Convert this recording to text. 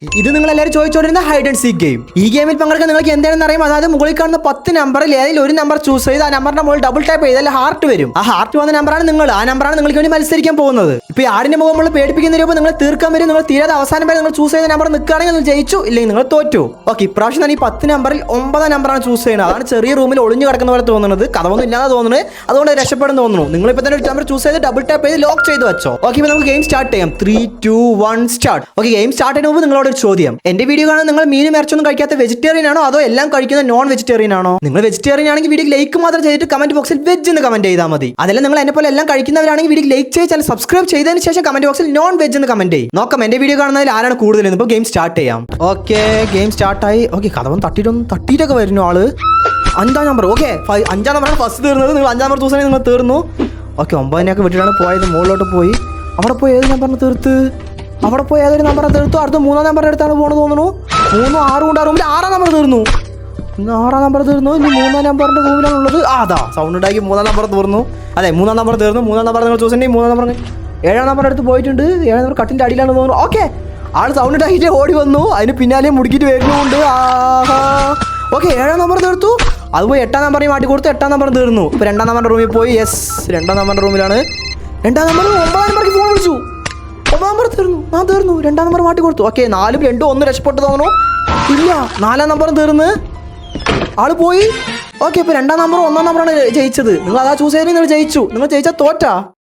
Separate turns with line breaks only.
ഇത് നിങ്ങൾ എല്ലാവരും ചോദിച്ചോണ്ടിരുന്ന ഹൈഡ് ആൻഡ് സീക്ക് ഗെയിം. ഈ ഗെയിമിൽ പങ്കെടുക്കാൻ നിങ്ങൾക്ക് എന്താണെന്ന് അറിയാം. അതായത് മുകളിൽ കാണുന്ന 10 നമ്പറിൽ ഏതെങ്കിലും ഒരു നമ്പർ ചൂസ് ചെയ്ത് ആ നമ്പറിന്റെ മുകളിൽ ഡബിൾ ടാപ്പ് ചെയ്താൽ ഹാർട്ട് വരും. ആ ഹാർട്ട് വന്ന നമ്പറാണ് നിങ്ങൾ. ആ നമ്പറാണ് നിങ്ങൾക്ക് വേണ്ടി മത്സരിക്കാൻ പോകുന്നത്. ഇപ്പൊ ആടിന്റെ മുഖം പേടിപ്പിക്കുന്ന രൂപം നിങ്ങൾ തീർക്കാൻ വരും. നിങ്ങൾ തീരാതെ അവസാനം വരെ നിങ്ങൾ ചൂസ് ചെയ്ത നമ്പർ നിൽക്കുകയാണെങ്കിൽ നിങ്ങൾ ജയിച്ചു, ഇല്ലെങ്കിൽ നിങ്ങൾ തോറ്റു. ഓക്കെ, ഇപ്രാവശ്യം തന്നെ ഈ 10 നമ്പറിൽ 9 നമ്പറാണ് ചൂസ് ചെയ്യുന്നത്. അതാണ് ചെറിയ റൂമിൽ ഒളിഞ്ഞു കിടക്കുന്ന പോലെ തോന്നുന്നത്. കഥമൊന്നും ഇല്ലാതെ തോന്നുന്നത്. അതുകൊണ്ട് രക്ഷപ്പെടുന്നു തോന്നുന്നു. നിങ്ങൾ ഇപ്പൊ തന്നെ ഒരു നമ്പർ ചൂസ് ചെയ്ത് ഡബിൾ ടാപ്പ് ചെയ്ത് ലോക്ക് ചെയ്ത് വെച്ചോ. ഓക്കെ, ഇപ്പൊ നമുക്ക് ഗെയിം സ്റ്റാർട്ട് ചെയ്യാം. 3, 2, 1 സ്റ്റാർട്ട്. ഓക്കെ, ഗെയിം സ്റ്റാർട്ട് ചെയ്യുന്ന മുമ്പ് നിങ്ങളോട് ഒരു ചോദ്യം. എന്റെ വീഡിയോ കാണാൻ നിങ്ങൾ മീനും ഇറച്ചൊന്നും കഴിക്കാത്ത വെജിറ്റേറിയൻ ആണോ അതോ എല്ലാം കഴിക്കുന്ന നോൺ വെജിറ്റേറിയൻ ആണോ? നിങ്ങൾ വെജിറ്റേറിയൻ ആണെങ്കിൽ വീഡിയോ ലൈക്ക് മാത്രം ചെയ്തിട്ട് കമന്റ് ബോക്സിൽ വെജ് എന്ന് കമന്റ് ചെയ്താൽ മതി. അതല്ല നിങ്ങൾ എന്നെ പോലെ എല്ലാം കഴിക്കുന്നവരാണെങ്കിൽ വീഡിയോ ലൈക്ക് ചെയ്ത് ചാനൽ സബ്സ്ക്രൈബ് ചെയ്തതിന് ശേഷം കമന്റ് ബോക്സിൽ നോൺ വെജ് എന്ന് കമന്റ് ചെയ്യും. നോക്കാം എന്റെ വീഡിയോ കാണുന്നതിൽ ആരാണ് കൂടുതൽ. ഇപ്പോൾ ഗെയിം സ്റ്റാർട്ട് ചെയ്യാം. ഓക്കെ, ഗെയിം സ്റ്റാർട്ടായി. ഓക്കെ, കഥവൻ തട്ടിയിട്ടൊക്കെ വരുന്നു ആള്. 5-ാം നമ്പർ. ഓക്കെ, 5-ാം നമ്പറാണ് ഫസ്റ്റ് തീർന്നത്. നിങ്ങൾ 5-ാം നമ്പർ ദിവസം നിങ്ങൾ തീർന്നു. ഓക്കെ, 9-നെയൊക്കെ വിട്ടിട്ടാണ് പോയത്. മുകളിലോട്ട് പോയി. അവിടെ പോയി ഏത് നമ്പറിന് തീർത്ത്? അവിടെ പോയി ഏതൊരു നമ്പറിനെ തീർത്തു. അടുത്ത 3-ാം നമ്പറിന്റെ അടുത്താണ് പോകുന്നത് തോന്നുന്നു. 3, 6 കൊണ്ട് റൂമിൽ 6-ാം നമ്പർ തീർന്നു. 6-ാം നമ്പർ തീർന്നു. ഇനി 3-ാം നമ്പറിന്റെ റൂമിലാണ് ഉള്ളത്. അതാ സൗണ്ട് ഉണ്ടാക്കി 3-ാം നമ്പർ തീർന്നു. അതെ, 3-ാം നമ്പർ തീർന്നു. 3-ാം നമ്പർ നിങ്ങൾ ചൂസ് ചെയ്യണമെങ്കിൽ 3-ാം നമ്പർ 7-ാം നമ്പറിന്റെ അടുത്ത് പോയിട്ടുണ്ട്. 7-ാം നമ്പർ കട്ടിന്റെ അടിയിലാണ് തോന്നുന്നു. ഓക്കെ, ആൾ സൗണ്ട് ഉണ്ടാക്കിയിട്ട് ഓടി വന്നു. അതിന് പിന്നാലെ മുടുക്കിയിട്ട് വരുന്നുണ്ട്. ഓക്കെ, 7-ാം നമ്പർ തീർത്തു. അതുപോയി 8-ാം നമ്പറിന് മാറ്റി കൊടുത്തു. 8-ാം നമ്പർ തീർന്നു. ഇപ്പൊ 2-ാം നമ്പറിന്റെ റൂമിൽ പോയി. യെസ്, 2-ാം നമ്പറിന്റെ റൂമിലാണ്. 2-ാം നമ്പർ 9-ാം നമ്പർക്ക് ഫോൺ വിളിച്ചു. 9-ാം നമ്പർ തീർന്നു. തീർന്നു. 2-ാം നമ്പർ മാറ്റി കൊടുത്തു. ഓക്കെ, 4, 2, 1 രക്ഷപ്പെട്ടു തോന്നുന്നു. ഇല്ല, 4-ാം നമ്പറും തീർന്ന് ആള് പോയി. ഓക്കെ, ഇപ്പൊ 2-ാം നമ്പറും 1-ാം നമ്പറാണ് ജയിച്ചത്. നിങ്ങൾ അതാ ചൂസ് ചെയ്തെങ്കിൽ നിങ്ങൾ ജയിച്ചു. നിങ്ങൾ ജയിച്ചാൽ തോറ്റാ.